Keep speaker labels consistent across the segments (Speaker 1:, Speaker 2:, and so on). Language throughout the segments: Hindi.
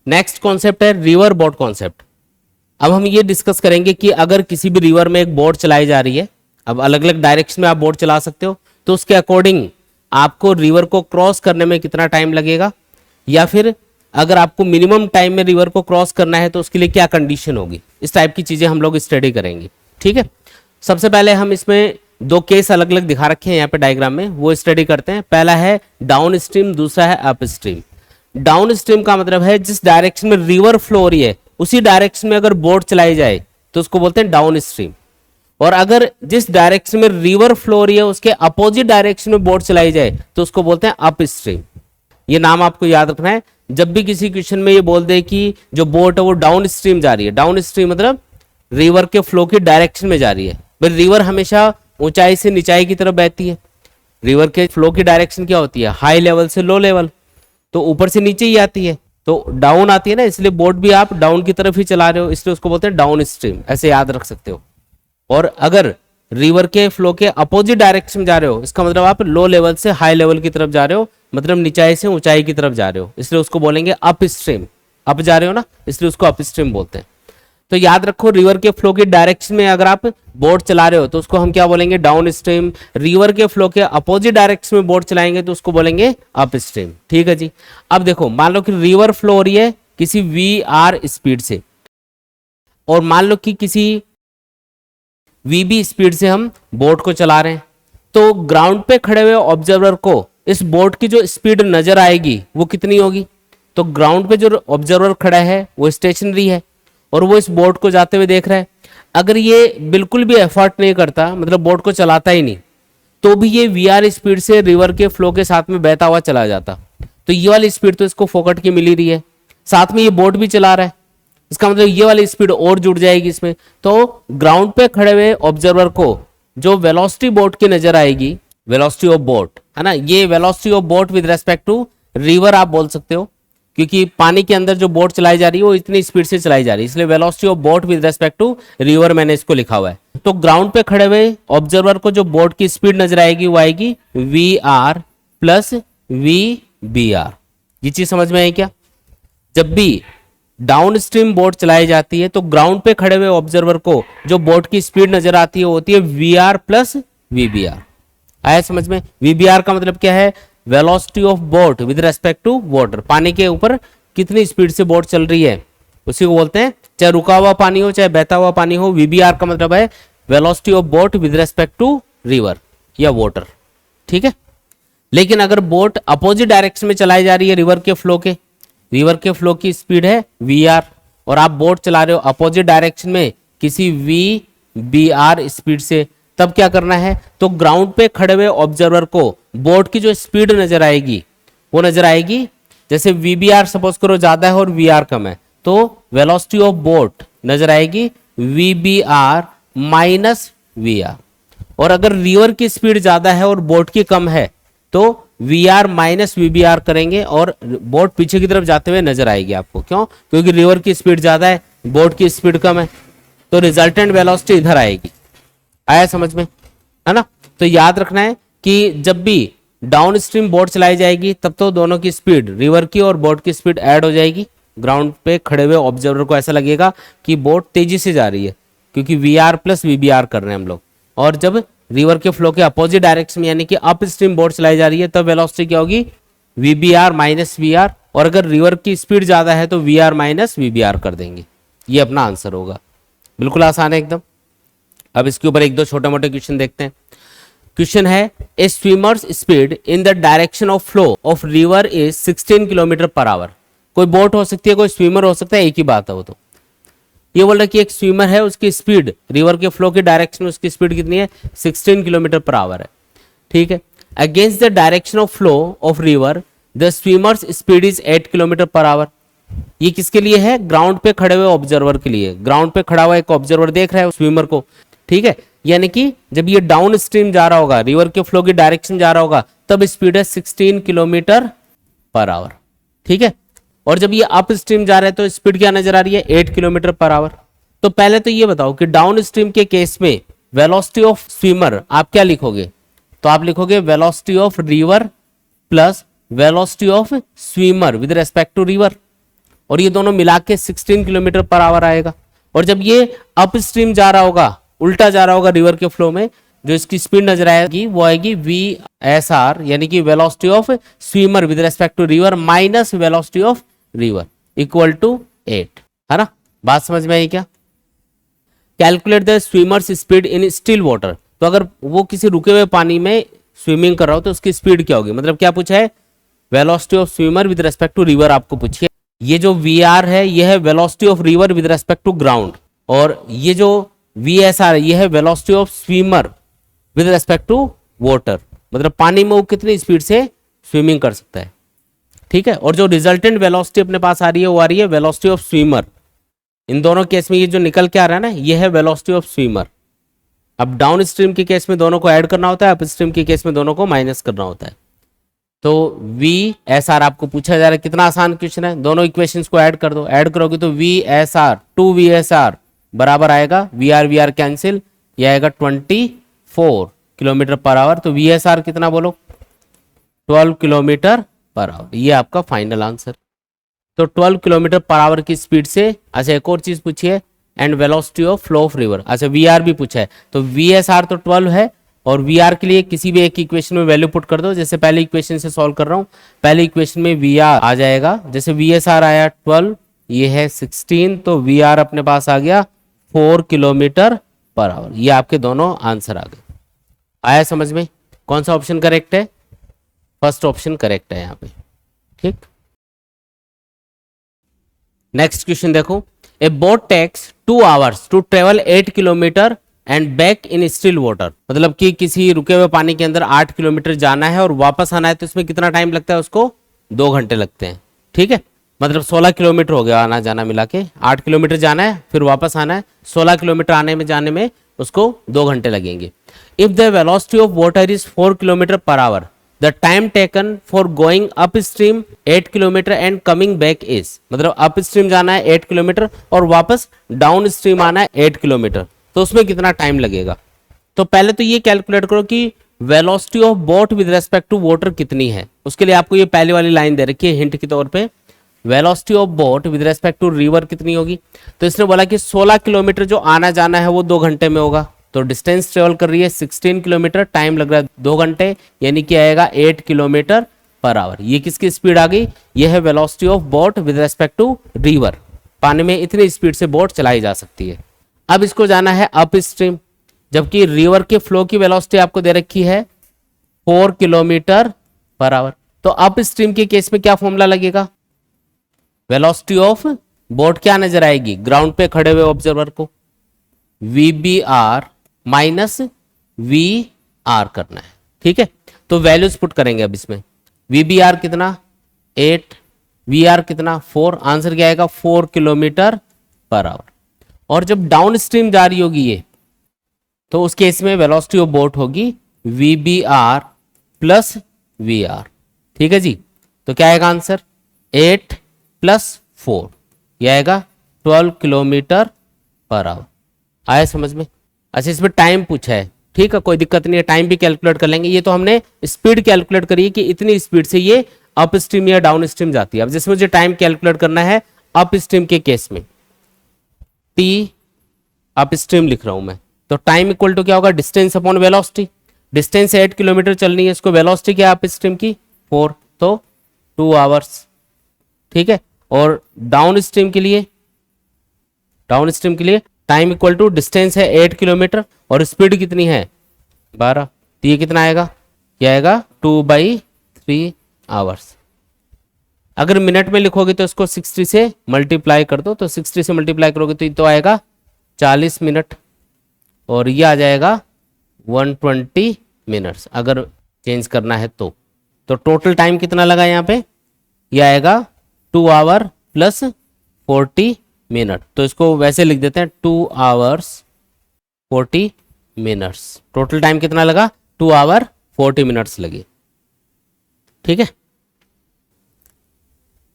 Speaker 1: नेक्स्ट कॉन्सेप्ट है रिवर बोट कॉन्सेप्ट। अब हम ये डिस्कस करेंगे कि अगर किसी भी रिवर में एक बोट चलाई जा रही है, अब अलग अलग डायरेक्शन में आप बोट चला सकते हो, तो उसके अकॉर्डिंग आपको रिवर को क्रॉस करने में कितना टाइम लगेगा, या फिर अगर आपको मिनिमम टाइम में रिवर को क्रॉस करना है तो उसके लिए क्या कंडीशन होगी। इस टाइप की चीजें हम लोग स्टडी करेंगे। ठीक है, सबसे पहले हम इसमें दो केस अलग अलग दिखा रखे हैं यहाँ पे डायग्राम में, वो स्टडी करते हैं। पहला है डाउन स्ट्रीम, दूसरा है अप स्ट्रीम। डाउन स्ट्रीम का मतलब है जिस डायरेक्शन में रिवर फ्लो हो रही है उसी डायरेक्शन में अगर बोट चलाई जाए तो उसको बोलते हैं डाउन स्ट्रीम। और अगर जिस डायरेक्शन में रिवर फ्लो हो रही है उसके अपोजिट डायरेक्शन में बोट चलाई जाए तो उसको बोलते हैं अप स्ट्रीम। ये नाम आपको याद रखना है। जब भी किसी क्वेश्चन में ये बोल दे कि जो बोट है वो डाउन स्ट्रीम जा रही है, डाउन स्ट्रीम मतलब रिवर के फ्लो की डायरेक्शन में जा रही है। भाई रिवर हमेशा ऊंचाई से निचाई की तरफ बहती है। रिवर के फ्लो की डायरेक्शन क्या होती है, हाई लेवल से लो लेवल, तो ऊपर से नीचे ही आती है, तो डाउन आती है ना, इसलिए बोट भी आप डाउन की तरफ ही चला रहे हो, इसलिए उसको बोलते हैं डाउन स्ट्रीम, ऐसे याद रख सकते हो। और अगर रिवर के फ्लो के अपोजिट डायरेक्शन में जा रहे हो, इसका मतलब आप लो लेवल से हाई लेवल की तरफ जा रहे हो, मतलब निचाई से ऊंचाई की तरफ जा रहे हो, इसलिए उसको बोलेंगे अप स्ट्रीम। अप जा रहे हो ना, इसलिए उसको अप स्ट्रीम बोलते हैं। तो याद रखो, रिवर के फ्लो की डायरेक्शन में अगर आप बोट चला रहे हो तो उसको हम क्या बोलेंगे, डाउन स्ट्रीम। रिवर के फ्लो के अपोजिट डायरेक्शन में बोट चलाएंगे तो उसको बोलेंगे अप स्ट्रीम। ठीक है जी। अब देखो, मान लो कि रिवर फ्लो हो रही है किसी वी स्पीड से, और मान लो कि किसी वीबी स्पीड से हम बोट को चला रहे हैं, तो ग्राउंड पे खड़े हुए ऑब्जर्वर को इस बोट की जो स्पीड नजर आएगी वो कितनी होगी। तो ग्राउंड पे जो ऑब्जर्वर खड़ा है वो स्टेशनरी है और वो इस बोट को जाते हुए देख रहा है। अगर ये बिल्कुल भी एफर्ट नहीं करता, मतलब बोट को चलाता ही नहीं, तो भी ये वीआर स्पीड से रिवर के फ्लो के साथ में बहता हुआ चला जाता। तो ये वाली स्पीड तो इसको फोकट की मिल ही रही है, साथ में ये बोट भी चला रहा है, इसका मतलब ये वाली स्पीड और जुड़ जाएगी इसमें। तो ग्राउंड पे खड़े हुए ऑब्जर्वर को जो वेलोसिटी बोट की नजर आएगी, वेलोसिटी ऑफ बोट है ना, ये velocity of boat with respect to river आप बोल सकते हो, क्योंकि पानी के अंदर जो बोट चलाई जा रही है वो इतनी स्पीड से चलाई जा रही है, इसलिए velocity of boat with respect to river मैंने इसको लिखा हुआ है। तो ग्राउंड पे खड़े हुए ऑब्जर्वर को जो बोट की स्पीड नजर आएगी वो आएगी V R plus V B R. ये चीज समझ में आई क्या। जब भी डाउन स्ट्रीम बोट चलाई जाती है तो ग्राउंड पे खड़े हुए ऑब्जर्वर को जो बोट की स्पीड नजर आती है वो होती है V R plus V B R. आया समझ में। वी बी आर का मतलब क्या है, velocity of boat with respect to water, पानी के ऊपर कितनी स्पीड से बोट चल रही है उसी को बोलते हैं, चाहे रुका हुआ पानी हो चाहे बहता हुआ पानी हो। वीबीआर का मतलब है velocity of boat with respect to river या वाटर। ठीक है, लेकिन अगर बोट अपोजिट डायरेक्शन में चलाई जा रही है रिवर के फ्लो की स्पीड है वी आर, और आप बोट चला रहे हो अपोजिट डायरेक्शन में किसी वी बी आर स्पीड से, तब क्या करना है, तो ग्राउंड पे खड़े हुए ऑब्जर्वर को बोट की जो स्पीड नजर आएगी वो नजर आएगी, जैसे वीबीआर सपोज करो ज्यादा है और वीआर कम है, तो वेलोसिटी ऑफ बोट नजर आएगी वीबीआर माइनस वीआर। और अगर रिवर की स्पीड ज्यादा है और बोट की कम है तो वीआर माइनस वीबीआर करेंगे और बोट पीछे की तरफ जाते हुए नजर आएगी आपको। क्यों, क्योंकि रिवर की स्पीड ज्यादा है, बोट की स्पीड कम है, तो रिजल्टेंट वेलोसिटी इधर आएगी। आया समझ में, है ना। तो याद रखना है कि जब भी डाउन स्ट्रीम बोट चलाई जाएगी तब तो दोनों की स्पीड, रिवर की और बोट की स्पीड ऐड हो जाएगी। ग्राउंड पे खड़े हुए ऑब्जर्वर को ऐसा लगेगा कि बोट तेजी से जा रही है, क्योंकि वी आर प्लस वीबीआर कर रहे हैं हम लोग। और जब रिवर के फ्लो के अपोजिट डायरेक्शन में यानी कि अप स्ट्रीम बोट चलाई जा रही है तब वेलोसिटी क्या होगी, वीबीआर माइनस वीआर, और अगर रिवर की स्पीड ज्यादा है तो वीआर माइनस वीबीआर कर देंगे। ये अपना आंसर होगा। बिल्कुल आसान है एकदम। अब इसके ऊपर एक दो छोटे मोटे क्वेश्चन देखते हैं। क्वेश्चन है, a swimmer's speed in the direction of flow of river is 16 kilometre per hour. कोई बोट हो सकती है, कोई स्विमर हो सकता है, एक ही बात है वो। तो ये बोल रहा है कि एक स्विमर है, उसकी स्पीड रिवर के फ्लो की डायरेक्शन में उसकी स्पीड कितनी है, 16 किलोमीटर पर आवर है। ठीक है, against the direction of flow of river the swimmer's speed is 8 kilometre per hour. ये किसके लिए है, ग्राउंड पे खड़े हुए ऑब्जर्वर के लिए। ग्राउंड पे खड़ा हुआ एक ऑब्जर्वर देख रहा है स्विमर को। ठीक है, यानी कि जब ये डाउन स्ट्रीम जा रहा होगा, रिवर के फ्लो की डायरेक्शन जा रहा होगा, तब स्पीड है 16 किलोमीटर पर आवर। ठीक है, और जब ये अप स्ट्रीम जा रहा है तो स्पीड क्या नजर आ रही है, 8 किलोमीटर पर आवर। तो पहले तो ये बताओ कि डाउन स्ट्रीम के केस में वेलोसिटी ऑफ स्विमर आप क्या लिखोगे, तो आप लिखोगे velocity of river plus velocity of swimmer with respect to river. और ये दोनों मिला के 16 किलोमीटर पर आवर आएगा। और जब ये अप स्ट्रीम जा रहा होगा, उल्टा जा रहा होगा रिवर के फ्लो में, जो इसकी स्पीड नजर आएगी वो आएगी VSR, यानी कि velocity of swimmer with respect to river minus velocity of river equal to 8, है ना। बात समझ में आई क्या? Calculate the swimmer's speed in still water, तो अगर वो किसी रुके हुए पानी में स्विमिंग कर रहा हो तो उसकी स्पीड क्या होगी, मतलब क्या पूछा है, velocity of swimmer with respect to river आपको पूछिए। ये जो VR है ये है velocity of river with respect to ground, और ये जो VSR है ये है velocity of swimmer with respect to water, मतलब पानी में वो कितनी स्पीड से स्विमिंग कर सकता है, ठीक है। और जो रिजल्टेंट वेलोसिटी अपने पास आ रही है वो आ रही है वेलोसिटी ऑफ स्विमर। इन दोनों केस में ये जो निकल के आ रहा है ना, ये है वेलोसिटी ऑफ स्विमर। अब डाउन स्ट्रीम के केस में दोनों को ऐड करना होता है, अप स्ट्रीम के केस में दोनों को माइनस करना होता है। तो VSR आपको पूछा जा रहा है, कितना आसान क्वेश्चन है, दोनों इक्वेशंस को ऐड कर दो, ऐड करोगे तो VSR 2VSR बराबर आएगा VR कैंसिल, ये आएगा 24 किलोमीटर पर आवर। तो VSR कितना बोलो, 12 किलोमीटर पर आवर, ये आपका फाइनल आंसर। तो 12 किलोमीटर पर आवर की स्पीड से, अच्छा एक और चीज पूछिए, and velocity of flow of river, अच्छा VR भी पूछा है। तो VSR तो 12 है, और VR के लिए किसी भी एक इक्वेशन में वैल्यू पुट कर दो, जैसे पहले इक्वेशन से सॉल्व कर रहा हूं, पहले इक्वेशन में VR आ जाएगा, जैसे VSR आया 12, ये है 16, तो VR अपने पास आ गया 4 किलोमीटर पर आवर। ये आपके दोनों आंसर आ गए। आया समझ में? कौन सा ऑप्शन करेक्ट है? फर्स्ट ऑप्शन करेक्ट है यहाँ पे, ठीक। नेक्स्ट क्वेश्चन देखो, a boat takes 2 hours to travel 8 kilometre and back in still water, मतलब कि किसी रुके हुए पानी के अंदर 8 किलोमीटर जाना है और वापस आना है, तो इसमें कितना टाइम लगता है, उसको 2 घंटे लगते हैं, ठीक है। मतलब 16 किलोमीटर हो गया आना जाना मिला के, 8 किलोमीटर जाना है फिर वापस आना है, 16 किलोमीटर आने में जाने में उसको 2 घंटे लगेंगे। If the velocity of water is 4 kilometre per our, the time taken for going up stream 8 kilometre and coming back is, मतलब अप स्ट्रीम जाना है 8 किलोमीटर और वापस डाउन स्ट्रीम आना है 8 किलोमीटर, तो उसमें कितना टाइम लगेगा। तो पहले तो ये कैलकुलेट करो कि velocity of boat with respect to water कितनी है। उसके लिए आपको ये पहले वाली लाइन दे रखी है हिंट के तौर पे, velocity of boat with respect to river कितनी होगी। तो इसने बोला कि 16 किलोमीटर जो आना जाना है वो 2 घंटे में होगा, तो डिस्टेंस ट्रेवल कर रही है 16 किलोमीटर, टाइम लग रहा है 2 घंटे, यानी कि आएगा 8 किलोमीटर पर आवर। ये किसकी स्पीड आ गई, ये है velocity of boat with respect to river, पानी में इतनी स्पीड से बोट चलाई जा सकती है। अब इसको जाना है अप स्ट्रीम, जबकि रिवर के फ्लो की वेलोसिटी आपको दे रखी है 4 किलोमीटर पर आवर। तो अप स्ट्रीम के केस में क्या फॉर्मूला लगेगा, वेलोसिटी ऑफ बोट क्या नजर आएगी, ग्राउंड पे खड़े हुए ऑब्जर्वर को VBR माइनस VR करना है, ठीक है। तो वैल्यूज पुट करेंगे अब इसमें, VBR कितना 8, VR कितना 4, आंसर क्या आएगा 4 किलोमीटर पर आवर। और जब डाउन स्ट्रीम जा रही होगी ये, तो उस केस में वेलोसिटी ऑफ बोट होगी VBR प्लस VR, ठीक है जी। तो क्या आएगा आंसर 8 प्लस 4, यह आएगा 12 किलोमीटर पर आवर। आया समझ में? अच्छा इसमें टाइम पूछा है, ठीक है, कोई दिक्कत नहीं है, टाइम भी कैलकुलेट कर लेंगे। ये तो हमने स्पीड कैलकुलेट करी है कि इतनी स्पीड से ये अप स्ट्रीम या डाउन स्ट्रीम जाती है। अब जैसे मुझे टाइम कैलकुलेट करना है अप स्ट्रीम के केस में, T अप स्ट्रीम लिख रहा हूं मैं, तो टाइम इक्वल टू क्या होगा, distance upon velocity. Distance 8 kilometre चलनी है, इसको वेलोसिटी क्या अप स्ट्रीम की 4, तो 2 आवर्स, ठीक है। और डाउन स्ट्रीम के लिए टाइम इक्वल टू डिस्टेंस है 8 किलोमीटर और स्पीड कितनी है 12, तो ये कितना आएगा, क्या आएगा 2/3 आवर्स। अगर मिनट में लिखोगे तो इसको 60 से मल्टीप्लाई कर दो, तो 60 से मल्टीप्लाई करोगे तो ये तो आएगा 40 मिनट, और ये आ जाएगा 120 मिनट्स अगर चेंज करना है तो टोटल टाइम कितना लगा यहाँ पे, ये आएगा 2 आवर प्लस 40 मिनट। तो इसको वैसे लिख देते हैं 2 आवर्स 40 मिनट्स। टोटल टाइम कितना लगा, 2 आवर 40 मिनट्स लगे, ठीक है।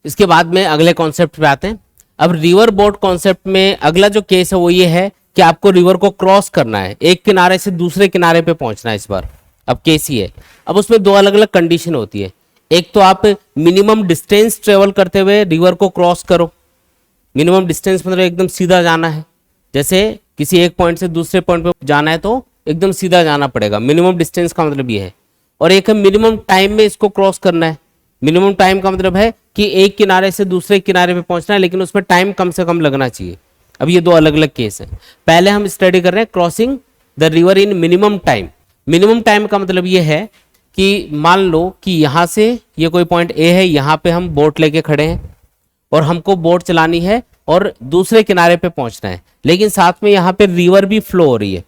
Speaker 1: इसके बाद में अगले कॉन्सेप्ट पे आते हैं। अब रिवर बोट कॉन्सेप्ट में अगला जो केस है वो ये है कि आपको रिवर को क्रॉस करना है, एक किनारे से दूसरे किनारे पे पहुंचना है इस बार। अब केस ही है, अब उसमें 2 अलग अलग कंडीशन होती है। एक तो आप मिनिमम डिस्टेंस ट्रेवल करते हुए रिवर को क्रॉस करो, मिनिमम डिस्टेंस मतलब एकदम सीधा जाना है, जैसे किसी एक पॉइंट से दूसरे पॉइंट पे जाना है तो एकदम सीधा जाना पड़ेगा, मिनिमम डिस्टेंस का मतलब ये है। और एक है मिनिमम टाइम में इसको क्रॉस करना है। मिनिमम टाइम का मतलब है कि एक किनारे से दूसरे किनारे पे पहुंचना है, लेकिन उसमें टाइम कम से कम लगना चाहिए। अब ये दो अलग अलग केस हैं। पहले हम स्टडी कर रहे हैं crossing the river in minimum time. Minimum time का मतलब ये है कि मान लो कि यहाँ से ये कोई पॉइंट ए है, यहाँ पे हम बोट लेके खड़े हैं और हमको बोट चलानी है और दूसरे किनारे पे पहुंचना है, लेकिन साथ में यहाँ पे रिवर भी फ्लो हो रही है।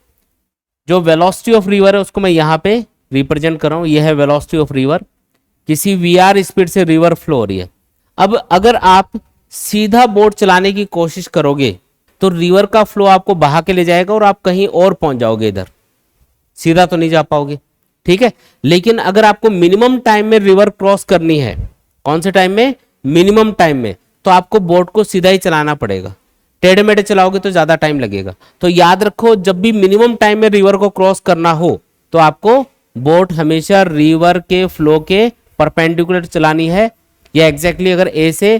Speaker 1: जो वेलोसिटी ऑफ रिवर है उसको मैं यहाँ पे रिप्रेजेंट कर रहा हूँ, यह है वेलोसिटी ऑफ रिवर। किसी वीआर स्पीड से रिवर फ्लो हो रही है। अब अगर आप सीधा बोट चलाने की कोशिश करोगे तो रिवर का फ्लो आपको बहा के ले जाएगा और आप कहीं और पहुंच जाओगे, इधर सीधा तो नहीं जा पाओगे, ठीक है। लेकिन अगर आपको मिनिमम टाइम में रिवर क्रॉस करनी है, कौन से टाइम में? मिनिमम टाइम में, तो आपको बोट को सीधा ही चलाना पड़ेगा। टेढ़े मेढ़े चलाओगे तो ज्यादा टाइम लगेगा। तो याद रखो, जब भी मिनिमम टाइम में रिवर को क्रॉस करना हो तो आपको बोट हमेशा रिवर के फ्लो के परपेंडिकुलर चलानी है, या एग्जैक्टली अगर ए से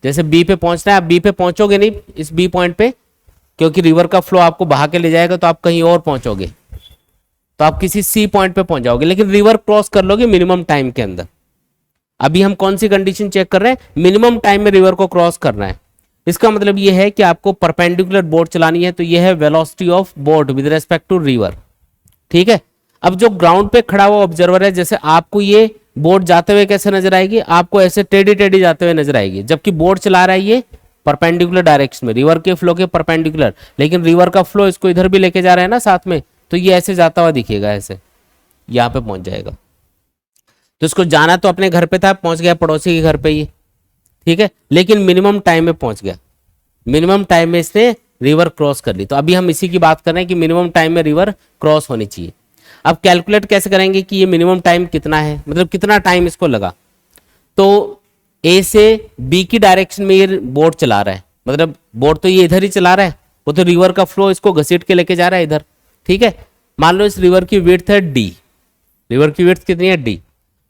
Speaker 1: जैसे बी पे पहुंचना है, आप बी पे पहुंचोगे नहीं इस बी पॉइंट पे, क्योंकि रिवर का फ्लो आपको बहा के ले जाएगा, तो आप कहीं और पहुंचोगे, तो आप किसी सी पॉइंट पे पहुंच जाओगे, लेकिन रिवर क्रॉस कर लोगे मिनिमम टाइम के अंदर। अभी हम कौन सी कंडीशन चेक कर रहे हैं? मिनिमम टाइम में रिवर को क्रॉस करना है। इसका मतलब यह है कि आपको परपेंडिकुलर बोट चलानी है, तो यह है velocity of boat with respect to river, ठीक है। अब जो ग्राउंड पे खड़ा हुआ ऑब्जर्वर है, जैसे आपको ये बोट जाते हुए कैसे नजर आएगी? आपको ऐसे टेढ़ी टेढ़ी जाते हुए नजर आएगी, जबकि बोट चला रहा है ये परपेंडिकुलर डायरेक्शन में, रिवर के फ्लो के परपेंडिकुलर, लेकिन रिवर का फ्लो इसको इधर भी लेके जा रहा है ना साथ में, तो ये ऐसे जाता हुआ दिखेगा, ऐसे यहाँ पे पहुंच जाएगा। तो इसको जाना तो अपने घर पे था, पहुंच गया पड़ोसी के घर पे ही, ठीक है, लेकिन मिनिमम टाइम में पहुंच गया, मिनिमम टाइम में इसने रिवर क्रॉस कर ली। तो अभी हम इसी की बात कर रहे हैं कि मिनिमम टाइम में रिवर क्रॉस होनी चाहिए। अब कैलकुलेट कैसे करेंगे कि ये मिनिमम टाइम कितना है, मतलब कितना टाइम इसको लगा। तो ए से बी की डायरेक्शन में ये बोट चला रहा है, मतलब बोट तो ये इधर ही चला रहा है, वो तो रिवर का फ्लो इसको घसीट के लेके जा रहा है इधर, ठीक है। मान लो इस रिवर की विड्थ है डी, रिवर की विड्थ कितनी है? डी।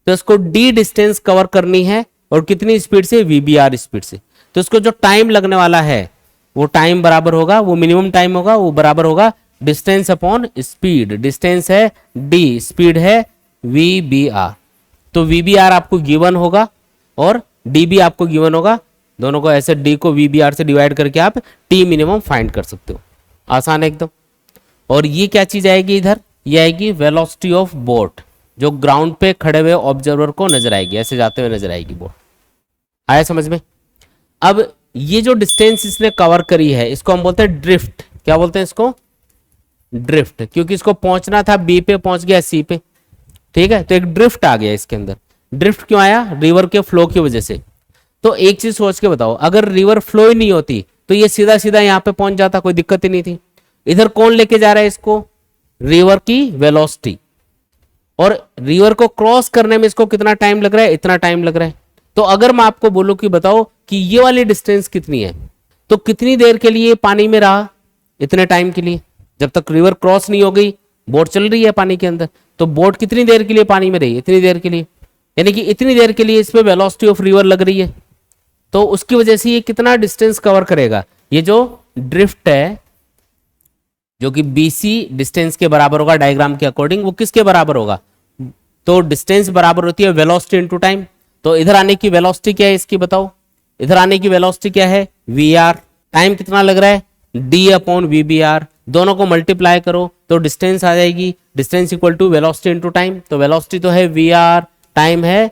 Speaker 1: तो इसको डी डिस्टेंस कवर करनी है, और कितनी स्पीड से? वीबीआर स्पीड से। तो इसको जो टाइम लगने वाला है वो टाइम बराबर होगा, वो मिनिमम टाइम होगा, वो बराबर होगा डिस्टेंस अपॉन स्पीड। डिस्टेंस है डी, स्पीड है वीबीआर। तो वीबीआर आपको गिवन होगा और डी भी आपको गिवन होगा, दोनों को ऐसे डी को वीबीआर से डिवाइड करके आप टी मिनिमम फाइंड कर सकते हो, आसान है एकदम। और ये क्या चीज आएगी इधर? ये आएगी वेलोसिटी ऑफ बोट, जो ग्राउंड पे खड़े हुए ऑब्जर्वर को नजर आएगी, ऐसे जाते हुए नजर आएगी बोट। आया समझ में? अब ये जो डिस्टेंस इसने कवर करी है इसको हम बोलते हैं ड्रिफ्ट। क्या बोलते हैं इसको? ड्रिफ्ट, क्योंकि इसको पहुंचना था बी पे, पहुंच गया सी पे, ठीक है। तो एक ड्रिफ्ट आ गया इसके अंदर। ड्रिफ्ट क्यों आया? रिवर के फ्लो की वजह से। तो एक चीज सोच के बताओ, अगर रिवर फ्लो ही नहीं होती तो ये सीधा सीधा यहाँ पे पहुंच जाता, कोई दिक्कत ही नहीं थी। इधर कौन लेके जा रहा है इसको? रिवर की वेलोसिटी। और रिवर को क्रॉस करने में इसको कितना टाइम लग रहा है? इतना टाइम लग रहा है। तो अगर मैं आपको बोलूं कि बताओ कि ये वाली डिस्टेंस कितनी है, तो कितनी देर के लिए पानी में रहा? इतने टाइम के लिए, जब तक रिवर क्रॉस नहीं हो गई, बोट चल रही है पानी के अंदर, तो बोट कितनी देर के लिए पानी में रही? इतनी देर के लिए, यानी कि इतनी देर के लिए इसमें वेलोसिटी ऑफ रिवर लग रही है। तो उसकी वजह से ये कितना डिस्टेंस कवर करेगा? ये जो ड्रिफ्ट है, जो कि बीसी डिस्टेंस के बराबर होगा डायग्राम के अकॉर्डिंग, वो किसके बराबर होगा? तो डिस्टेंस बराबर होती है वेलोसिटी इनटू टाइम। तो इधर आने की वेलोसिटी क्या है इसकी बताओ? इधर आने की वेलोसिटी क्या है? V R. टाइम कितना लग रहा है? D upon V B R. दोनों को मल्टीप्लाई करो तो डिस्टेंस आ जाएगी, distance equal to velocity into time. तो वेलोसिटी तो है वी आर, टाइम है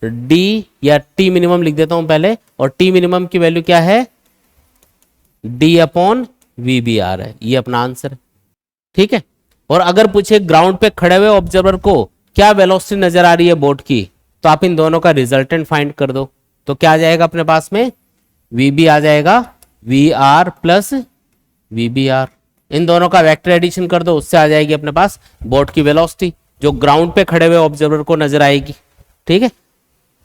Speaker 1: डी, या टी मिनिमम लिख देता हूं पहले, और टी मिनिमम की वैल्यू क्या है? D upon V B R है। ये अपना आंसर है, ठीक है। और अगर पूछे ग्राउंड पे खड़े हुए ऑब्जर्वर को क्या वेलोसिटी नजर आ रही है बोट की, तो आप इन दोनों का रिजल्टेंट फाइंड कर दो। तो क्या आ जाएगा अपने पास में? वी बी आ जाएगा, V R plus V B R. इन दोनों का वेक्टर एडिशन कर दो, उससे आ जाएगी अपने पास बोट की वेलोसिटी, जो ग्राउंड पे खड़े हुए ऑब्जर्वर को नजर आएगी, ठीक है।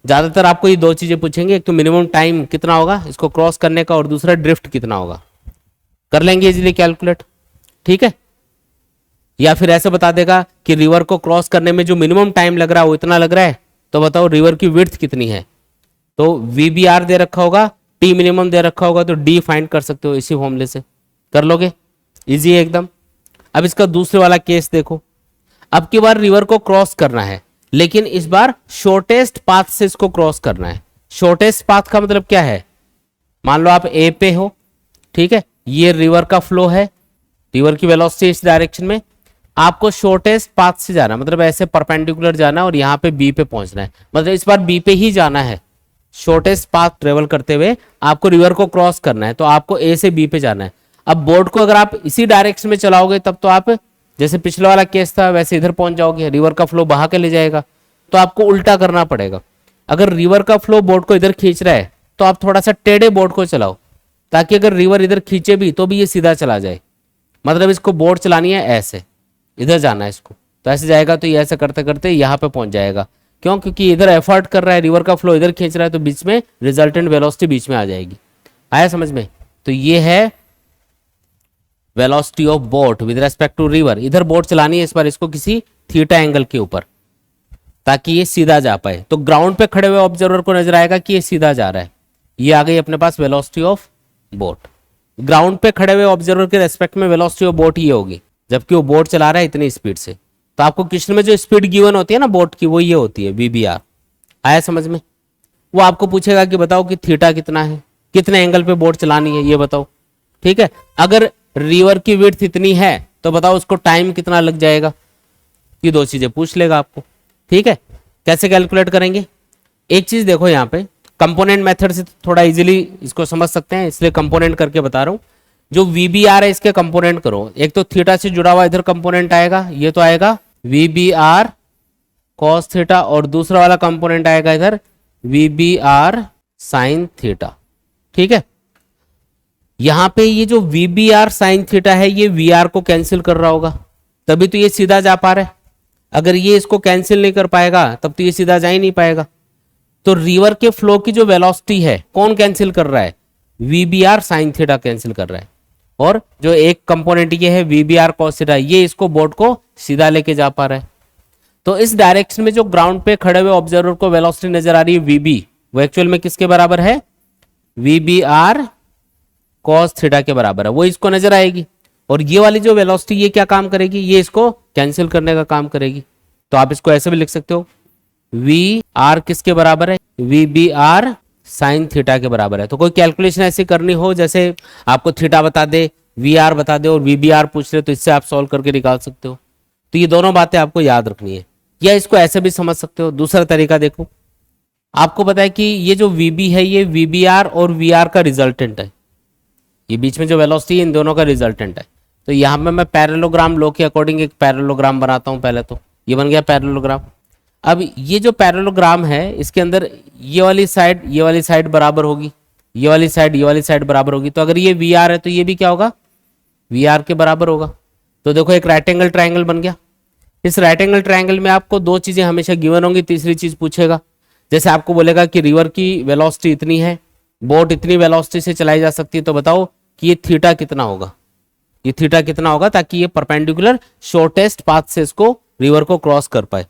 Speaker 1: ज्यादातर आपको ये दो चीजें पूछेंगे, एक तो मिनिमम टाइम कितना होगा इसको क्रॉस करने का, और दूसरा ड्रिफ्ट कितना होगा। कर लेंगे इजीली कैलकुलेट, ठीक है। या फिर ऐसे बता देगा कि रिवर को क्रॉस करने में जो मिनिमम टाइम लग रहा है वो इतना लग रहा है, तो बताओ रिवर की विड्थ कितनी है। तो वी बी आर दे रखा होगा, टी मिनिमम दे रखा होगा तो डी फाइंड कर सकते हो इसी फॉर्मूले से, कर लोगे, इजी है एकदम। अब इसका दूसरे वाला केस देखो, अब की बार रिवर को क्रॉस करना है, लेकिन इस बार शॉर्टेस्ट पाथ से इसको क्रॉस करना है। शॉर्टेस्ट पाथ का मतलब क्या है, मान लो आप ए पे हो, ठीक है, ये रिवर का फ्लो है, रिवर की वेलोसिटी इस डायरेक्शन में, आपको शॉर्टेस्ट पाथ से जाना, मतलब ऐसे परपेंडिकुलर जाना और यहाँ पे बी पे पहुंचना है, मतलब इस बार बी पे ही जाना है। शॉर्टेस्ट पाथ ट्रेवल करते हुए आपको रिवर को क्रॉस करना है, तो आपको ए से बी पे जाना है। अब बोट को अगर आप इसी डायरेक्शन में चलाओगे तब तो आप जैसे पिछले वाला केस था वैसे इधर पहुंच जाओगे, रिवर का फ्लो बहा के ले जाएगा, तो आपको उल्टा करना पड़ेगा। अगर रिवर का फ्लो बोट को इधर खींच रहा है तो आप थोड़ा सा टेढ़े बोट को चलाओ, ताकि अगर रिवर इधर खींचे भी तो भी ये सीधा चला जाए। मतलब इसको बोट चलानी है ऐसे, इधर जाना है इसको, तो ऐसे जाएगा, तो ये ऐसे करते करते यहाँ पे पहुंच जाएगा। क्यों? क्योंकि इधर एफर्ट कर रहा है, रिवर का फ्लो इधर खींच रहा है, तो बीच में रिजल्टेंट वेलोसिटी बीच में आ जाएगी। आया समझ में? तो ये है velocity of boat with respect to river. इधर बोट चलानी है इस बार इसको किसी थीटा एंगल के ऊपर, ताकि ये सीधा जा पाए। तो ग्राउंड पे खड़े हुए ऑब्जर्वर को नजर आएगा कि ये सीधा जा रहा है। ये आ गई अपने पास वेलोसिटी ऑफ बोट। ग्राउंड पे खड़े हुए ऑब्जर्वर के रेस्पेक्ट में वेलोसिटी ऑफ बोट ये होगी, जबकि वो बोट चला रहा है इतनी स्पीड से। तो आपको क्वेश्चन में जो स्पीड गिवन होती है ना बोट की, वो ये होती है VBR। आया समझ में? वो आपको पूछेगा कि बताओ कि थीटा कितना है, कितने एंगल पे बोट चलानी है, ये बताओ। ठीक है, अगर रिवर की विड्थ इतनी है तो बताओ उसको टाइम कितना लग जाएगा। ये दो चीजें पूछ लेगा आपको। ठीक है, कैसे कैलकुलेट करेंगे? एक चीज देखो, यहाँ पे कंपोनेंट मेथड से थोड़ा इजीली इसको समझ सकते हैं, इसलिए कंपोनेंट करके बता रहा हूं। जो VBR है इसके कंपोनेंट करो। एक तो थीटा से जुड़ा हुआ इधर कंपोनेंट आएगा, ये तो आएगा VBR cos थीटा, और दूसरा वाला कंपोनेंट आएगा इधर VBR sin थीटा। ठीक है, यहां पे ये जो VBR sin थीटा है ये VR को कैंसिल कर रहा होगा, तभी तो ये सीधा जा पा रहा है। अगर ये इसको कैंसिल नहीं कर पाएगा तब तो ये सीधा जा ही नहीं पाएगा। तो रिवर के फ्लो की जो वेलोसिटी है कौन कैंसिल कर रहा है? VBR sin थीटा कैंसिल कर रहा है। और जो एक कंपोनेंट ये है VBR cos थीटा, ये इसको बोट को सीधा लेके जा पा रहा है। तो इस डायरेक्शन में जो ग्राउंड पे खड़े हुए ऑब्जर्वर को वेलोसिटी नजर आ रही है VB, वो एक्चुअल में किसके बराबर है? VBR cos थीटा के बराबर है, वो इसको नजर आएगी। और ये वाली जो वेलोसिटी ये क्या काम करेगी? ये इसको कैंसिल करने का काम करेगी। तो आप इसको ऐसे भी लिख सकते हो, VR किसके बराबर है? VBR sin थीटा के बराबर है। तो कोई कैलकुलेशन ऐसी करनी हो, जैसे आपको थीटा बता दे, VR बता दे और VBR पूछ ले, तो इससे आप सॉल्व करके निकाल सकते हो। तो ये दोनों बातें आपको याद रखनी है, या इसको ऐसे भी समझ सकते हो। दूसरा तरीका देखो, आपको पता है कि ये जो VB है ये VBR और VR का रिजल्टेंट है, ये बीच में जो वेलोसिटी है इन दोनों का रिजल्टेंट है। तो यहाँ पे मैं पैरेललोग्राम लॉ के अकॉर्डिंग एक पैरेललोग्राम बनाता हूँ। पहले तो ये बन गया पैरेललोग्राम। अब ये जो पैरेललोग्राम है इसके अंदर ये वाली साइड बराबर होगी, ये वाली साइड बराबर होगी। तो अगर ये VR है तो ये भी क्या होगा? VR के बराबर होगा। तो देखो एक राइट एंगल ट्राइंगल बन गया। इस राइट एंगल ट्राइंगल में आपको दो चीजें हमेशा गिवन होंगी, तीसरी चीज पूछेगा। जैसे आपको बोलेगा कि रिवर की वेलोसिटी इतनी है, बोट इतनी वेलोसिटी से चलाई जा सकती है, तो बताओ कि ये थीटा कितना होगा, ये थीटा कितना होगा, ताकि ये परपेंडिकुलर शॉर्टेस्ट पाथ से इसको रिवर को क्रॉस कर पाए।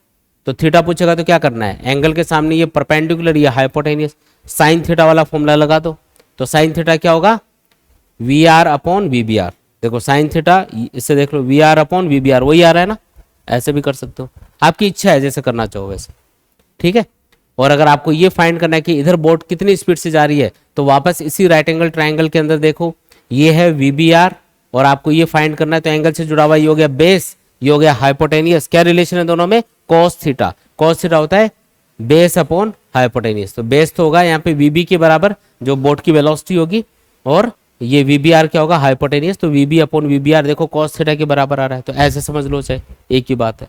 Speaker 1: तो थीटा पूछेगा तो क्या करना है? एंगल के सामने ये परपेंडिकुलर, ये हाइपोटेनियस, साइन थीटा वाला फॉर्मूला लगा दो। तो साइन थीटा क्या होगा? VR upon VBR। देखो साइन थीटा, इससे देख लो VR अपॉन VBR, वही आ रहा है ना। ऐसे भी कर सकते हो, आपकी इच्छा है जैसे करना चाहो वैसे। ठीक है, और अगर आपको ये फाइंड करना है कि इधर बोट कितनी स्पीड से जा रही है, तो वापस इसी राइट एंगल ट्राइंगल के अंदर देखो, ये है VBR और आपको ये फाइंड करना है। तो एंगल से जुड़ा हुआ ये हो गया बेस, ये हो गया हाइपोटेनियस। क्या रिलेशन है दोनों में? cos theta. cos थीटा होता है बेस अपॉन हाइपोटेनियस। तो बेस तो होगा यहाँ पे VB के बराबर, जो बोट की वेलोसिटी होगी, और ये VBR क्या होगा? हाइपोटेनियस। तो VB अपॉन VBR देखो cos थीटा के बराबर आ रहा है। तो ऐसे समझ लो, चाहे एक ही बात है।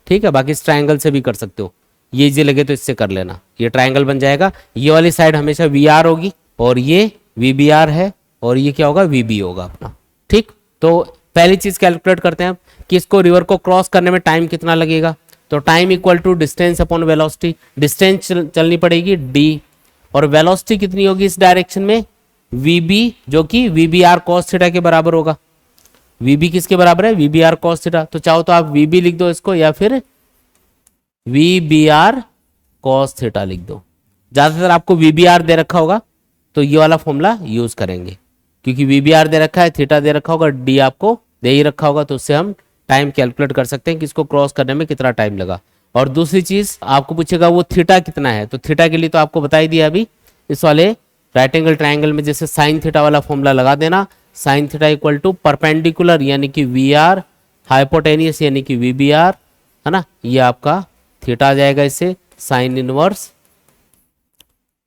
Speaker 1: ठीक है, बाकी इस ट्राइंगल से भी कर सकते हो, ये इजी लगे तो इससे कर लेना। ये ट्राइंगल बन जाएगा, ये वाली साइड हमेशा VR होगी और ये VBR है, और ये क्या होगा? VB होगा अपना। ठीक, तो पहली चीज कैलकुलेट करते हैं कि इसको रिवर को क्रॉस करने में टाइम कितना लगेगा। तो time equal to distance upon velocity. Distance चलनी पड़ेगी D, और वेलोसिटी कितनी होगी इस डायरेक्शन में? VB, जो कि VBR cos थीटा के बराबर होगा। VB किसके बराबर है? VBR cos theta. तो चाहो तो आप VB लिख दो इसको, या फिर VBR cos थीटा लिख दो। ज्यादातर आपको VBR दे रखा होगा, तो ये वाला फॉर्मूला यूज करेंगे, क्योंकि VBR दे रखा है, थीटा दे रखा होगा, डी आपको दे ही रखा होगा, तो उससे हम टाइम कैलकुलेट कर सकते हैं कि इसको क्रॉस करने में कितना टाइम लगा। और दूसरी चीज आपको पूछेगा वो थीटा कितना है, तो थीटा के लिए तो आपको बता ही दिया अभी, इस वाले राइट एंगल ट्राइंगल में जैसे साइन थीटा वाला फॉर्मूला लगा देना, sine theta equal to perpendicular यानी कि VR, हाइपोटेनियस यानी कि VBR, है ना, ये आपका थीटा आ जाएगा, इससे sine inverse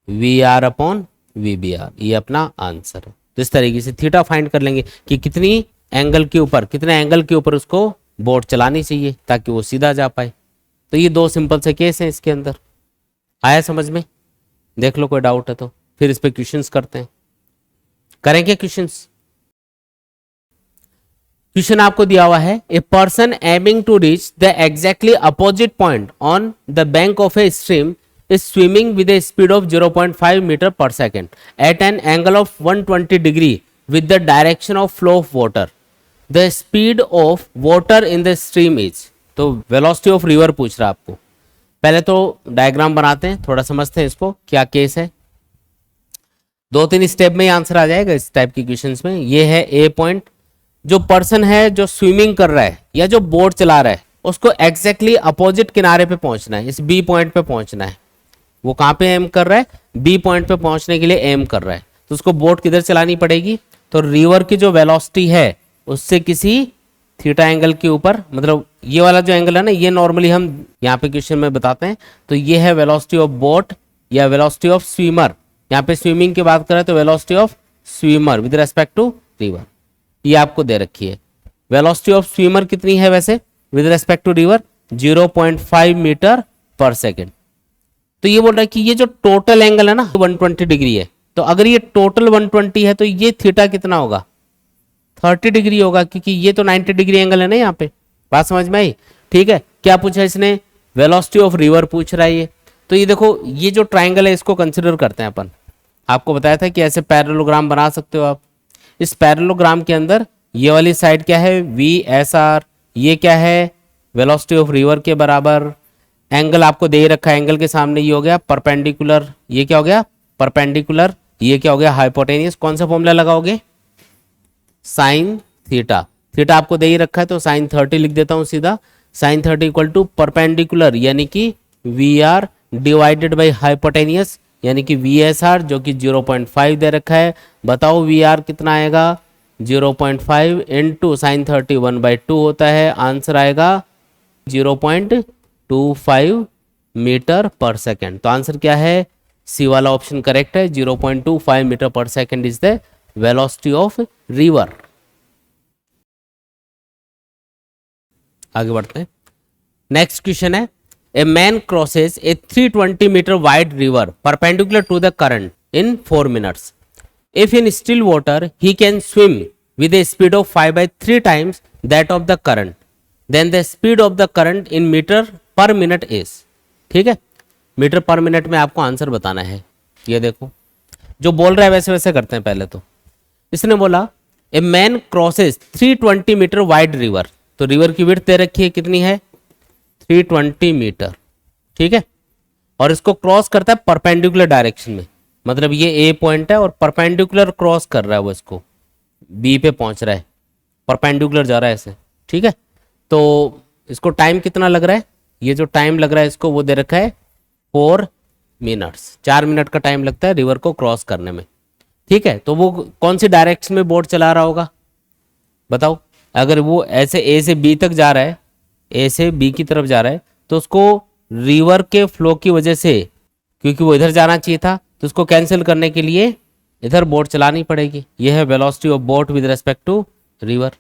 Speaker 1: VR upon VBR, ये अपना आंसर है। तो इस तरीके से थीटा फाइंड कर लेंगे कि कितने एंगल के ऊपर उसको बोट चलानी चाहिए ताकि वो सीधा जा पाए। तो ये दो सिंपल से केस हैं इसके अंदर। आया समझ में? देख लो, कोई डाउट है तो फिर इस पे क्वेश्चंस करते हैं। करेंगे क्वेश्चंस? क्वेश्चन आपको दिया हुआ है, a person aiming to reach the exactly opposite point on the bank of a stream is swimming with a speed of 0.5 meter per second at an angle of 120 degree with the direction of flow of water. The speed of water in the stream is, तो velocity of river पूछ रहा है आपको। पहले तो डायग्राम बनाते हैं, थोड़ा समझते हैं इसको क्या केस है। 2-3 स्टेप में ही आंसर आ जाएगा इस टाइप की क्वेश्चंस में। ये है ए पॉइंट, जो पर्सन है जो स्विमिंग कर रहा है या जो बोट चला रहा है उसको एग्जैक्टली अपोजिट किनारे पे पहुंचना है, इस बी पॉइंट पे पहुंचना है। वो कहाँ पे एम कर रहा है? बी पॉइंट पे पहुंचने के लिए एम कर रहा है। तो उसको बोट किधर चलानी पड़ेगी? तो रिवर की जो वेलोसिटी है उससे किसी थीटा एंगल के ऊपर, मतलब ये वाला जो एंगल है ना, ये नॉर्मली हम यहाँ पे क्वेश्चन में बताते हैं। तो ये है वेलोसिटी ऑफ बोट या वेलोसिटी ऑफ स्विमर। यहाँ पे स्विमिंग की बात करें तो velocity of swimmer with respect to river, ये आपको दे रखी है। वेलोसिटी ऑफ स्विमर कितनी है वैसे with respect to river? 0.5 metre per second. तो ये बोल रहा है कि ये जो टोटल एंगल है ना 120 डिग्री है, तो अगर ये टोटल 120 है तो ये थीटा कितना होगा? 30 डिग्री होगा, क्योंकि ये तो 90 डिग्री एंगल है ना यहाँ पे। बात समझ में आई? ठीक है। क्या पूछा इसने? वेलोसिटी ऑफ रिवर पूछ रहा है ये। तो ये देखो, ये जो ट्राइंगल है इसको कंसिडर करते हैं अपन। आपको बताया था कि ऐसे पैरेललोग्राम बना सकते हो आप। इस पैरेललोग्राम के अंदर ये वाली साइड क्या है? VSR। ये क्या है? वेलोसिटी ऑफ रिवर के बराबर। एंगल आपको दे रखा है, एंगल के सामने ये हो गया परपेंडिकुलर, ये क्या हो गया? परपेंडिकुलर। ये क्या हो गया? हाइपोटेनियस। कौन सा फॉर्मूला लगाओगे? Sine theta. थीटा आपको दे ही रखा है तो साइन 30 लिख देता हूं सीधा। साइन 30 इक्वल टू परपेंडिकुलर यानी कि VR डिवाइडेड बाई हाइपोटेनियस यानी कि VSR, जो कि 0.5 दे रखा है। बताओ VR कितना आएगा? 0.5 इंटू साइन 30 1/2 होता है। आंसर आएगा 0.25 मीटर पर सेकेंड। तो आंसर क्या है? सी वाला ऑप्शन करेक्ट है। 0.25 metre per second is the velocity of river. आगे बढ़ते हैं। नेक्स्ट क्वेश्चन है, a man crosses a 320 metre wide river perpendicular to the current in 4 minutes. If in still water he can swim with a speed of 5/3 times that of the current, then the speed of the current in meter per minute is। ठीक है, मीटर पर मिनट में आपको आंसर बताना है। ये देखो, जो बोल रहा है वैसे वैसे करते हैं। पहले तो इसने बोला a man crosses 320 metre wide river, तो रिवर की विड्थ दे रखी है, कितनी है? 320 मीटर। ठीक है, और इसको क्रॉस करता है परपेंडिकुलर डायरेक्शन में, मतलब ये ए पॉइंट है और परपेंडिकुलर क्रॉस कर रहा है, वो इसको बी पे पहुंच रहा है, परपेंडिकुलर जा रहा है ऐसे। ठीक है, तो इसको टाइम कितना लग रहा है? ये जो टाइम लग रहा है इसको वो दे रखा है 4 मिनट्स। 4 मिनट का टाइम लगता है रिवर को क्रॉस करने में। ठीक है, तो वो कौन सी डायरेक्शन में बोट चला रहा होगा बताओ? अगर वो ऐसे ए से बी तक जा रहा है, ए से बी की तरफ जा रहा है, तो उसको रिवर के फ्लो की वजह से, क्योंकि वो इधर जाना चाहिए था, तो उसको कैंसिल करने के लिए इधर बोट चलानी पड़ेगी। यह है velocity of boat with respect to river.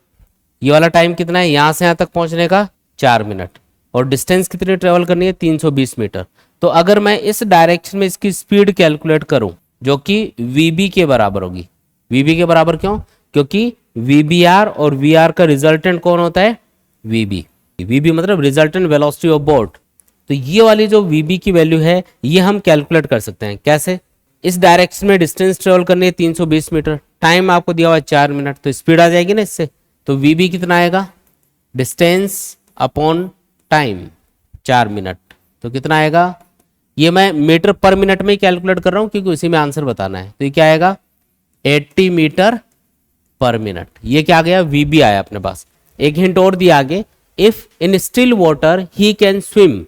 Speaker 1: ये वाला टाइम कितना है यहां से यहां तक पहुंचने का? 4 मिनट। और डिस्टेंस कितनी ट्रेवल करनी है? 320 मीटर। तो अगर मैं इस डायरेक्शन में इसकी स्पीड कैलकुलेट करूं जो कि VB के बराबर होगी। VB के बराबर क्यों? क्योंकि VBR और VR का रिजल्टेंट कौन होता है? VB। VB मतलब रिजल्टेंट वेलोसिटी ऑफ बोट। तो ये वाली जो VB की वैल्यू है ये हम कैलकुलेट कर सकते हैं। कैसे? इस डायरेक्शन में डिस्टेंस ट्रेवल करनी है 320 मीटर, टाइम आपको दिया हुआ है 4 मिनट, तो स्पीड आ जाएगी ना इससे। तो VB कितना आएगा? डिस्टेंस अपॉन टाइम 4 मिनट, तो कितना आएगा? ये मैं मीटर पर मिनट में कैलकुलेट कर रहा हूं क्योंकि उसी में आंसर बताना है। तो ये क्या आएगा 80 मीटर पर मिनट। ये क्या आ गया वीबी आया अपने पास। एक हिंट और दिया आगे, if in still water he can swim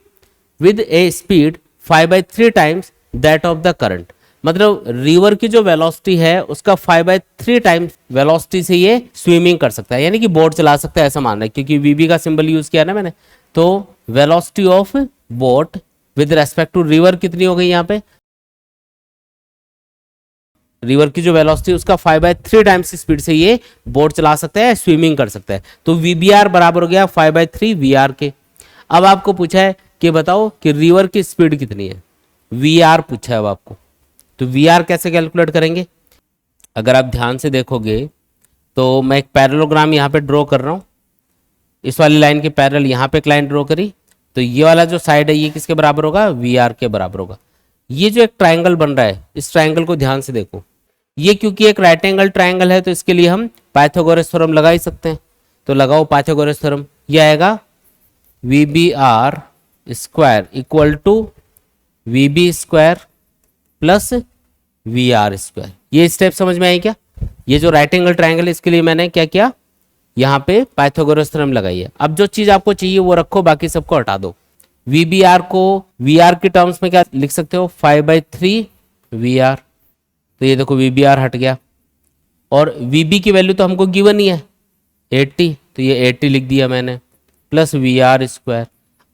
Speaker 1: with A speed 5/3 times that of the current. मतलब रिवर की जो वेलोसिटी है उसका 5/3 टाइम्स वेलोसिटी से ये स्विमिंग कर सकता है, यानी कि बोट चला सकता है ऐसा मान रहा है, क्योंकि वीबी का सिंबल यूज किया ना मैंने। तो velocity of boat with respect to river कितनी हो गई यहाँ पे, रिवर की जो वेलोसिटी उसका 5/3 टाइम्स स्पीड से ये बोट चला सकता है, स्विमिंग कर सकता है। तो वीबीआर बराबर हो गया 5/3 वीआर के। अब आपको पूछा है कि बताओ कि रिवर की स्पीड कितनी है, वीआर पूछा है अब आपको। तो वीआर कैसे कैलकुलेट करेंगे, अगर आप ध्यान से देखोगे तो मैं एक पैरेललोग्राम यहाँ पे ड्रॉ कर रहा हूँ। इस वाली लाइन के पैरेलल यहाँ पे एक लाइन ड्रॉ करी, तो ये वाला जो साइड है ये किसके बराबर होगा, वीआर के बराबर होगा। ये जो एक ट्राइंगल बन रहा है, इस ट्राइंगल को ध्यान से देखो, ये क्योंकि एक राइट एंगल ट्राइंगल है तो इसके लिए हम पाइथागोरस थ्योरम लगा ही सकते हैं। तो लगाओ पाइथागोरस थ्योरम, ये आएगा V B R square equal to V B square plus V R square. ये स्टेप समझ में आई क्या। ये जो राइट एंगल ट्राइंगल है इसके लिए मैंने क्या किया, यहाँ पे पाइथागोरस थ्योरम लगाई है। अब जो चीज आपको चाहिए वो रखो, बाकी सबको हटा दो। वी बी आर को वी आर के टर्म्स में क्या लिख सकते हो, 5/3 वी आर। तो ये देखो वी बी आर हट गया, और वी बी की वैल्यू तो हमको गिवन ही है 80, तो ये 80 लिख दिया मैंने, प्लस वी आर स्क्वायर।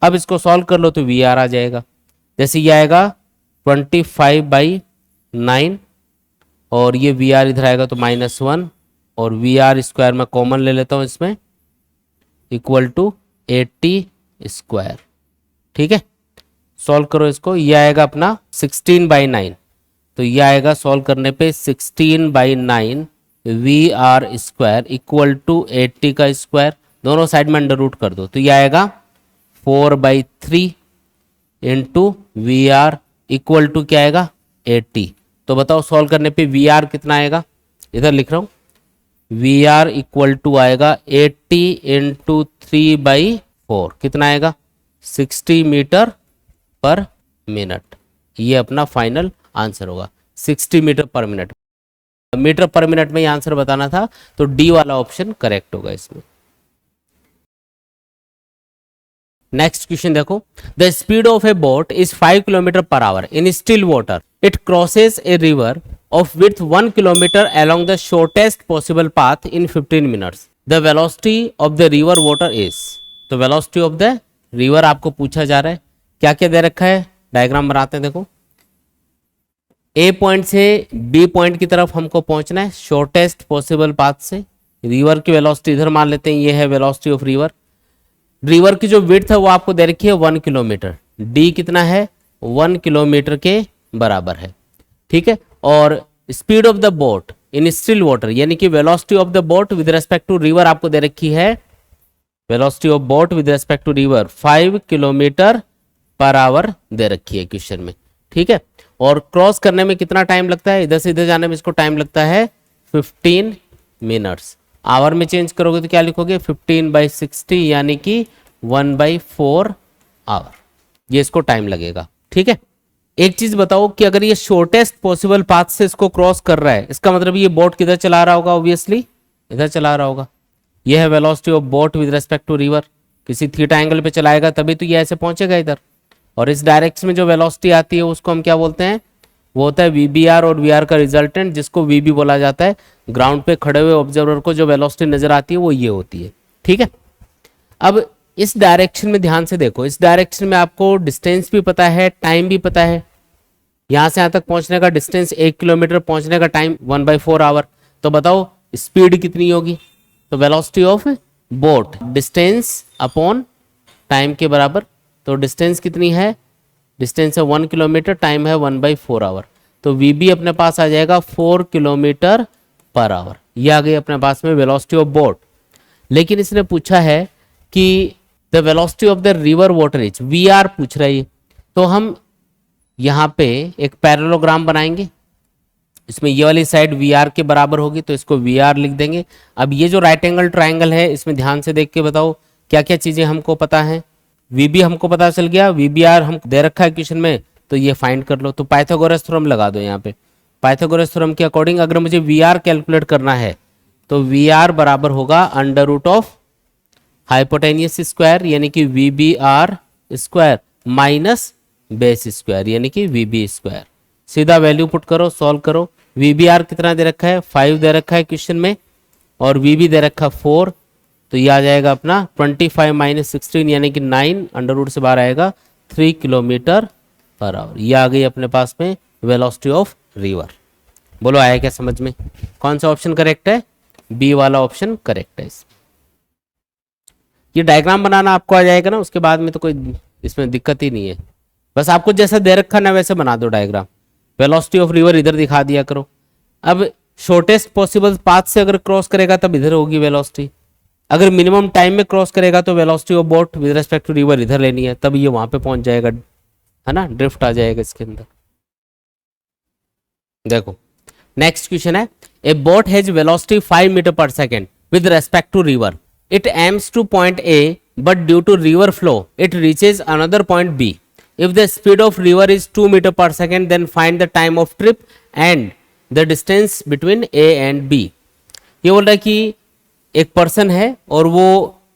Speaker 1: अब इसको सॉल्व कर लो तो वी आर आ जाएगा, जैसे ये आएगा 25/9, और ये वी आर इधर आएगा तो -1, और वी आर स्क्वायर मैं कॉमन ले लेता हूँ इसमें, इक्वल टू 80 स्क्वायर। ठीक है, सॉल्व करो इसको, ये आएगा अपना 16/9। तो ये आएगा सॉल्व करने पे 16/9 V R square equal to 80 का स्क्वायर, दोनों साइड में अंडर रूट कर दो, तो ये आएगा 4/3 into V R equal to क्या आएगा 80। तो बताओ सॉल्व करने पे वी आर कितना आएगा, इधर लिख रहा हूँ, वी आर इक्वल टू आएगा 80 इंटू 3/4, कितना आएगा 60 मीटर पर मिनट। ये अपना फाइनल आंसर होगा 60 मीटर पर मिनट। मीटर पर मिनट में ये आंसर बताना था, तो डी वाला ऑप्शन करेक्ट होगा इसमें। नेक्स्ट क्वेश्चन देखो, the speed of A boat is 5 kilometre per our in still water, it crosses a river of width 1 kilometre along the shortest possible path in 15 minutes, the velocity of the river water is. तो वेलोसिटी ऑफ द रिवर आपको पूछा जा रहा है, क्या क्या दे रखा है, डायग्राम बनाते हैं। देखो ए पॉइंट से बी पॉइंट की तरफ हमको पहुंचना है शॉर्टेस्ट पॉसिबल पाथ से। रिवर की वेलोसिटी इधर मान लेते हैं, ये है वेलोसिटी ऑफ रिवर। रिवर की जो विड्थ है वो आपको दे रखी है 1 किलोमीटर, डी कितना है 1 किलोमीटर के बराबर है। ठीक है, और speed of the boat in still water, यानी कि velocity of the boat with respect to river आपको दे रखी है, velocity of boat with respect to river 5 kilometre per hour दे रखी है क्वेश्चन में। ठीक है, और क्रॉस करने में कितना टाइम लगता है, इधर से इधर जाने में इसको टाइम लगता है 15 मिनट्स। आवर में चेंज करोगे तो क्या लिखोगे 15/60, यानी कि 1/4 आवर, ये इसको टाइम लगेगा। ठीक है, एक चीज बताओ कि अगर ये शॉर्टेस्ट पॉसिबल पाथ से इसको क्रॉस कर रहा है, इसका मतलब ये बोट किधर चला रहा होगा, ऑब्वियसली इधर चला रहा होगा। ये है velocity of boat with respect to river, किसी थीटा एंगल पे चलाएगा तभी तो ये ऐसे पहुंचेगा इधर। और इस डायरेक्शन में जो वेलोसिटी आती है उसको हम क्या बोलते हैं, वो होता है वीबीआर और वीआर का रिजल्टेंट, जिसको वीबी बोला जाता है। ग्राउंड पे खड़े हुए ऑब्जर्वर को जो वेलोसिटी नजर आती है वो ये होती है। ठीक है, अब इस डायरेक्शन में ध्यान से देखो, इस डायरेक्शन में आपको डिस्टेंस भी पता है, टाइम भी पता है। यहां से यहां तक पहुंचने का डिस्टेंस 1 किलोमीटर, पहुंचने का टाइम 1/4 आवर। तो बताओ स्पीड कितनी होगी, तो velocity of boat distance upon time के बराबर। तो डिस्टेंस कितनी है, डिस्टेंस है 1 किलोमीटर, टाइम है 1/4 आवर। तो वी बी अपने पास आ जाएगा 4 किलोमीटर पर आवर। ये आ गई अपने पास में वेलोसिटी ऑफ बोट। लेकिन इसने पूछा है कि the velocity of the river water is, V R पूछ रहा है। तो हम यहाँ पे एक पैरेललोग्राम बनाएंगे, इसमें ये वाली साइड वी आर के बराबर होगी, तो इसको वी आर लिख देंगे। अब ये जो राइट एंगल ट्राइंगल है, इसमें ध्यान से देख के बताओ क्या क्या चीजें हमको पता है। वी बी हमको पता चल गया, वी बी आर हम दे रखा है क्वेश्चन में तो ये फाइंड कर लो। तो पाइथागोरस थ्योरम लगा दो यहाँ पे। पाइथागोरस थ्योरम के अकॉर्डिंग अगर मुझे वी आर कैलकुलेट करना है तो वी आर बराबर होगा under root of hypotenuse square यानी कि V B R square minus base square यानी कि वी बी स्क्वायर। सीधा वैल्यू पुट करो, सॉल्व करो। वी बी आर कितना दे रखा है, 5 दे रखा है क्वेश्चन में, और वी बी दे रखा 4, तो ये आ जाएगा अपना 25 माइनस 16 यानी कि 9, अंडर रूट से बाहर आएगा 3 किलोमीटर पर आवर। ये आ गई अपने पास में वेलोसिटी ऑफ रिवर। बोलो आया क्या समझ में? कौन सा ऑप्शन करेक्ट है? बी वाला ऑप्शन करेक्ट है। ये डायग्राम बनाना आपको आ जाएगा ना, उसके बाद में तो कोई इसमें दिक्कत ही नहीं है। बस आपको जैसा दे रखा ना वैसे बना दो डायग्राम। वेलोसिटी ऑफ रिवर इधर दिखा दिया करो। अब शॉर्टेस्ट पॉसिबल पाथ से अगर क्रॉस करेगा तब इधर होगी वेलोसिटी, अगर मिनिमम टाइम में क्रॉस करेगा तो velocity of boat with respect to river इधर लेनी है, तब ये वहां पे पहुंच जाएगा, है ना, ड्रिफ्ट आ जाएगा इसके अंदर। देखो नेक्स्ट क्वेश्चन है, a boat has velocity 5 metre per second with respect to river, it aims to point A but due to river flow it reaches another point B, if the speed of river is 2 metre per second then find the time of trip and the distance between A and B. ये बोल रहा है कि एक पर्सन है और वो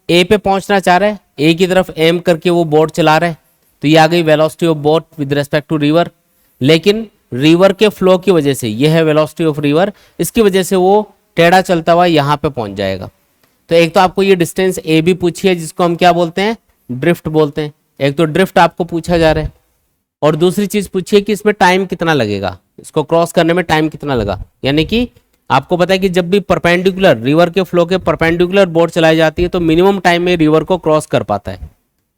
Speaker 1: ए पे पहुंचना चाह रहा है, ए की तरफ एम करके वो बोट चला रहा है, तो ये आ गई velocity of boat with respect to river. लेकिन रिवर के फ्लो की वजह से, ये है वेलोसिटी ऑफ रिवर, इसकी वजह से वो टेढ़ा चलता हुआ यहाँ पे पहुंच जाएगा। तो एक तो आपको ये डिस्टेंस ए भी पूछी है जिसको हम क्या बोलते हैं, ड्रिफ्ट बोलते हैं। एक तो ड्रिफ्ट आपको पूछा जा रहा है, और दूसरी चीज पूछी है कि इसमें टाइम कितना लगेगा, इसको क्रॉस करने में टाइम कितना लगा। यानी कि आपको पता है कि जब भी परपेंडिकुलर रिवर के फ्लो के परपेंडिकुलर बोट चलाई जाती है तो मिनिमम टाइम में रिवर को क्रॉस कर पाता है।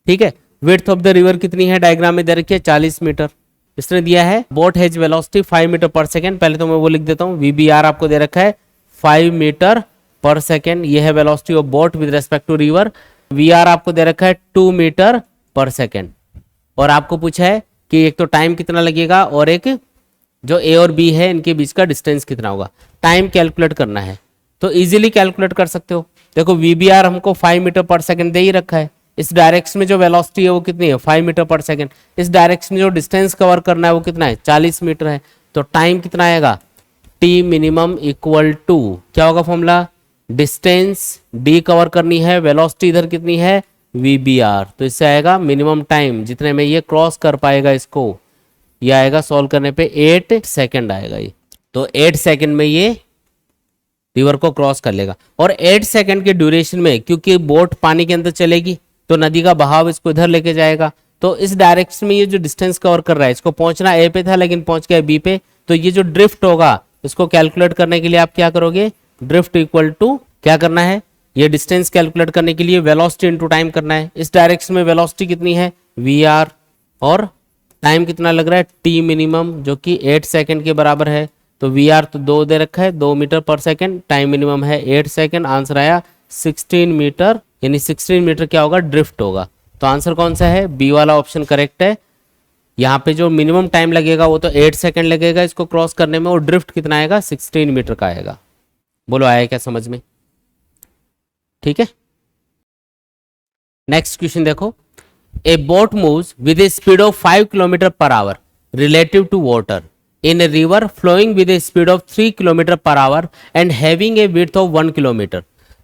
Speaker 1: ठीक है, विड्थ ऑफ द रिवर कितनी है, डायग्राम में दे रखी है 40 मीटर। इसने दिया है boat has velocity 5 metre per second, पहले तो मैं वो लिख देता हूँ, वीबीआर आपको दे रखा है 5 मीटर पर सेकेंड, ये है velocity of boat with respect to river. VR आपको दे रखा है 2 मीटर पर सेकेंड, और आपको पूछा है कि एक तो टाइम कितना लगेगा और एक जो ए और बी है इनके बीच का डिस्टेंस कितना होगा। टाइम कैलकुलेट करना है तो इजीली कैलकुलेट कर सकते हो। देखो वीबीआर हमको 5 मीटर पर सेकंड दे ही रखा है, इस डायरेक्शन में जो वेलोसिटी है वो कितनी है 5 मीटर पर सेकंड, इस डायरेक्शन में जो डिस्टेंस कवर करना है वो कितना है 40 मीटर है, तो टाइम कितना आएगा टी मिनिमम इक्वल टू क्या होगा फॉर्मूला, डिस्टेंस डी कवर करनी है, वेलोसिटी इधर कितनी है वीबीआर, तो इससे आएगा मिनिमम टाइम जितने में ये क्रॉस कर पाएगा इसको, ये आएगा सॉल्व करने पे 8 सेकंड आएगा ये, तो 8 सेकंड में ये रिवर को क्रॉस कर लेगा। और 8 सेकंड के ड्यूरेशन में क्योंकि बोट पानी के अंदर चलेगी तो नदी का बहाव इसको इधर लेके जाएगा, तो इस डायरेक्शन में ये जो डिस्टेंस कवर कर रहा है, इसको पहुंचना ए पे था लेकिन पहुंच गया बी पे, तो ये जो ड्रिफ्ट होगा इसको कैलकुलेट करने के लिए आप क्या करोगे, ड्रिफ्ट इक्वल टू क्या करना है, ये डिस्टेंस कैलकुलेट करने के लिए वेलोसिटी इनटू टाइम करना है। इस डायरेक्शन में वेलोसिटी कितनी है वी आर, और टाइम कितना लग रहा है टी मिनिमम जो कि 8 सेकंड के बराबर है, तो वी आर तो 2 दे रखा है 2 मीटर पर सेकंड, टाइम मिनिमम है 8 सेकंड, आंसर आया 16 मीटर, यानी 16 मीटर क्या होगा ड्रिफ्ट होगा। तो आंसर कौन सा है, बी वाला ऑप्शन करेक्ट है। यहाँ पे जो मिनिमम टाइम लगेगा वो तो 8 सेकंड लगेगा इसको क्रॉस करने में, और ड्रिफ्ट कितना आएगा 16 मीटर का आएगा। बोलो आया क्या समझ में? ठीक है, नेक्स्ट क्वेश्चन देखो, A boat moves with a speed of 5 km per hour relative to water in a river flowing with a speed of 3 km per hour and having a width of 1 km.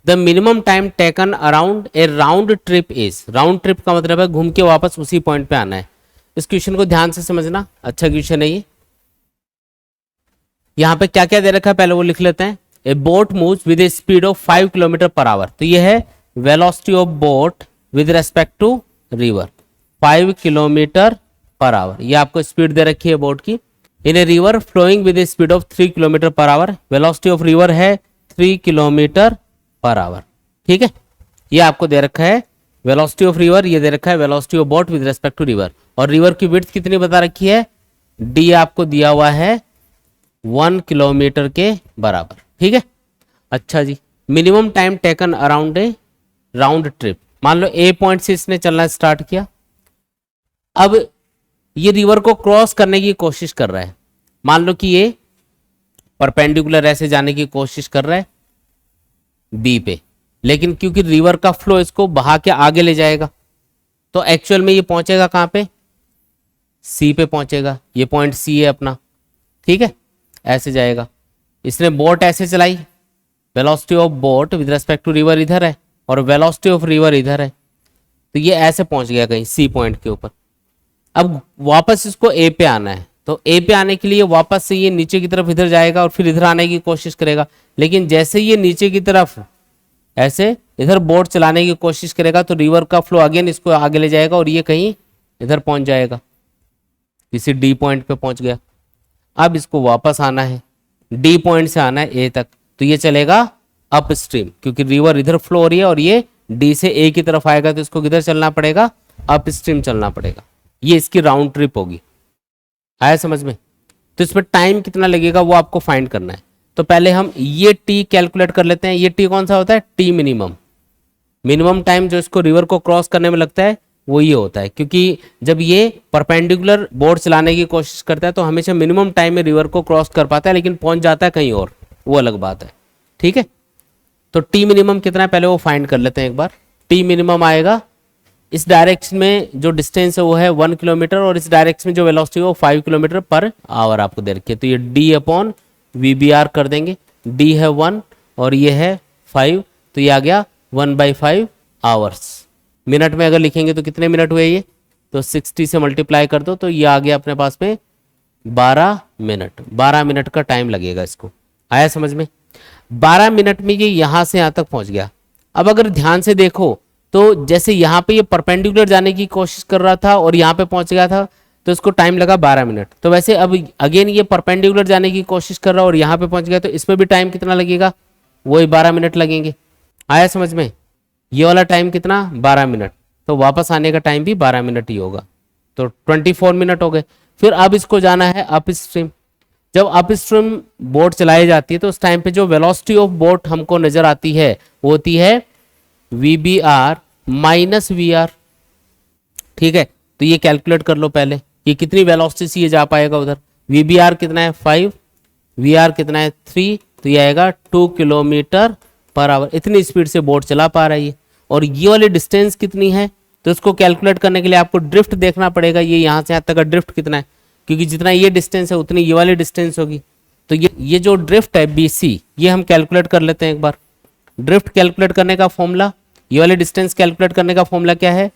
Speaker 1: The minimum time taken around a round trip is, round trip का मतलब है घूम के वापस उसी पॉइंट पे आना है। इस क्वेश्चन को ध्यान से समझना, अच्छा क्वेश्चन है ये। यहाँ पे क्या क्या दे रखा है पहले वो लिख लेते हैं। A boat moves with a speed of 5 km per hour, तो ये है velocity of boat with respect to river 5 kilometre per hour, ये आपको स्पीड दे रखी है बोट की। In a river flowing with speed of 3 kilometre per hour, velocity of river है 3 किलोमीटर पर आवर। ठीक है, ये आपको दे रखा है वेलोसिटी ऑफ रिवर, ये दे रखा है velocity of boat with respect to river, और रिवर की विड्थ कितनी बता रखी है, डी आपको दिया हुआ है 1 किलोमीटर के बराबर। ठीक है, अच्छा जी, minimum time taken around a round trip, मान लो ए पॉइंट से इसने चलना स्टार्ट किया, अब ये रिवर को क्रॉस करने की कोशिश कर रहा है, मान लो कि ये परपेंडिकुलर ऐसे जाने की कोशिश कर रहा है बी पे, लेकिन क्योंकि रिवर का फ्लो इसको बहा के आगे ले जाएगा तो एक्चुअल में ये पहुंचेगा कहां पे सी पे पहुंचेगा, ये पॉइंट सी है अपना, ठीक है, ऐसे जाएगा। इसने बोट ऐसे चलाई, velocity of boat with respect to river इधर है और वेलोसिटी ऑफ रिवर इधर है, तो ये ऐसे पहुंच गया कहीं सी पॉइंट के ऊपर। अब वापस इसको ए पे आना है, तो ए पे आने के लिए वापस से ये नीचे की तरफ इधर जाएगा और फिर इधर आने की कोशिश करेगा, लेकिन जैसे ये नीचे की तरफ ऐसे इधर बोट चलाने की कोशिश करेगा तो रिवर का फ्लो अगेन इसको आगे ले जाएगा और ये कहीं इधर पहुंच जाएगा, किसी डी पॉइंट पे पहुंच गया। अब इसको वापस आना है, डी पॉइंट से आना है ए तक, तो ये चलेगा अप स्ट्रीम, क्योंकि रिवर इधर फ्लो हो रही है और ये डी से ए की तरफ आएगा, तो इसको किधर चलना पड़ेगा, अप स्ट्रीम चलना पड़ेगा। ये इसकी राउंड ट्रिप होगी। आया समझ में? तो इसमें टाइम कितना लगेगा वो आपको फाइंड करना है। तो पहले हम ये टी कैलकुलेट कर लेते हैं। ये टी कौन सा होता है, टी मिनिमम। मिनिमम टाइम जो इसको रिवर को क्रॉस करने में लगता है वो ये होता है, क्योंकि जब ये परपेंडिकुलर बोर्ड चलाने की कोशिश करता है तो हमेशा मिनिमम टाइम में रिवर को क्रॉस कर पाता है, लेकिन पहुंच जाता है कहीं और, वो अलग बात है, ठीक है। तो टी मिनिमम कितना है पहले वो फाइंड कर लेते हैं एक बार। टी मिनिमम आएगा, इस डायरेक्शन में जो डिस्टेंस है वो है 1 किलोमीटर और इस डायरेक्शन में जो वेलोसिटी है वो 5 किलोमीटर पर आवर आपको दे रखी है। तो ये D upon V B R कर देंगे, डी है 1 और ये है 5, तो ये आ गया 1/5 आवर्स। मिनट में अगर लिखेंगे तो कितने मिनट हुए ये, तो 60 से मल्टीप्लाई कर दो तो ये आ गया अपने पास में 12 मिनट। 12 मिनट का टाइम लगेगा इसको। आया समझ में? 12 मिनट में ये यहां से यहां तक पहुंच गया। अब अगर ध्यान से देखो तो जैसे यहाँ पे ये परपेंडिकुलर जाने की कोशिश कर रहा था और यहाँ पे पहुंच गया था, तो इसको टाइम लगा 12 मिनट। तो वैसे अब अगेन ये परपेंडिकुलर जाने की कोशिश कर रहा और यहाँ पे पहुंच गया, तो इसमें भी टाइम कितना लगेगा, वही 12 मिनट लगेंगे। आया समझ में? ये वाला टाइम कितना, 12 मिनट, तो वापस आने का टाइम भी 12 मिनट ही होगा, तो 24 मिनट हो गए। फिर अब इसको जाना है अप स्ट्रीम। जब अप स्ट्रीम बोट चलाई जाती है तो उस टाइम पे जो वेलोसिटी ऑफ बोट हमको नजर आती है वो होती है V B R minus V R, ठीक है। तो ये कैलकुलेट कर लो पहले कि कितनी वेलोसिटी से ये जा पाएगा उधर। वी बी आर कितना है 5, वी आर कितना है 3, तो ये आएगा 2 किलोमीटर पर आवर। इतनी स्पीड से बोट चला पा रही है। और ये वाली डिस्टेंस कितनी है, तो इसको कैलकुलेट करने के लिए आपको ड्रिफ्ट देखना पड़ेगा, ये यहाँ से यहाँ तक का ड्रिफ्ट कितना है, क्योंकि जितना ये डिस्टेंस है उतनी ये वाली डिस्टेंस होगी। तो ये जो ड्रिफ्ट है BC, ये हम कैलकुलेट कर लेते हैं एक बार। ड्रिफ्ट कैलकुलेट करने का फॉर्मूला, ये वाले डिस्टेंस कैलकुलेट करने का फॉर्मूला क्या है,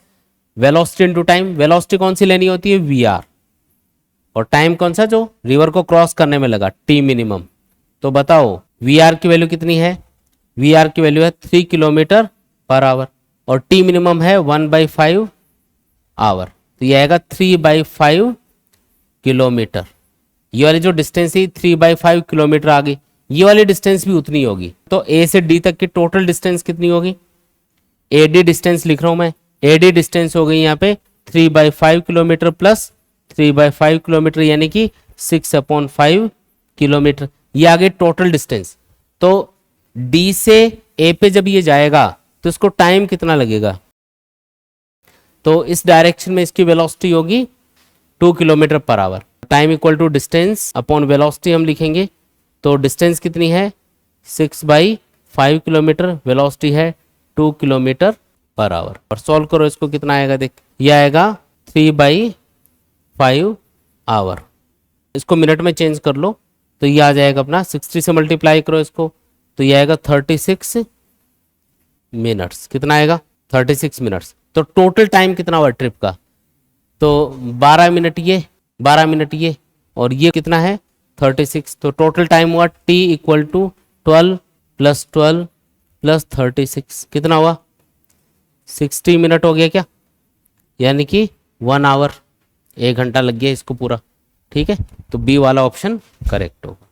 Speaker 1: वेलोसिटी इनटू टाइम। वेलोसिटी कौन सी लेनी होती है, VR, और टाइम कौन सा जो रिवर को क्रॉस करने में लगा, टी मिनिमम। तो बताओ VR की वैल्यू कितनी है, VR की वैल्यू है 3 किलोमीटर पर आवर और टी मिनिमम है 1/5 आवर, तो ये आएगा 3/5 किलोमीटर। ये वाली जो डिस्टेंस है 3/5 किलोमीटर आ गई। ये वाली डिस्टेंस भी उतनी होगी। तो A से D तक की टोटल डिस्टेंस कितनी होगी, AD डिस्टेंस लिख रहा हूं मैं, AD डिस्टेंस हो गई यहाँ पे 3/5 किलोमीटर प्लस 3/5 किलोमीटर, यानी कि 6/5 किलोमीटर। ये आ गई टोटल डिस्टेंस। तो D से A पे जब ये जाएगा तो इसको टाइम कितना लगेगा, तो इस डायरेक्शन में इसकी वेलोसिटी होगी 2 kilometre per hour. Time equal to distance upon velocity हम लिखेंगे। तो डिस्टेंस कितनी है 6/5 किलोमीटर, वेलोसिटी है 2 किलोमीटर पर आवर। और सॉल्व करो इसको, कितना आएगा देख, ये आएगा 3/5 आवर। इसको मिनट में चेंज कर लो तो ये आ जाएगा अपना 60 से मल्टीप्लाई करो इसको, तो ये आएगा 36 मिनट्स। कितना आएगा 36 मिनट्स। तो टोटल टाइम कितना हुआ ट्रिप का, तो 12 मिनट ये, 12 मिनट ये, और ये कितना है 36। तो टोटल टाइम हुआ T इक्वल टू 12 + 12 + 36, कितना हुआ 60 मिनट हो गया क्या, यानी कि 1 आवर, 1 घंटा लग गया इसको पूरा, ठीक है। तो बी वाला ऑप्शन करेक्ट होगा।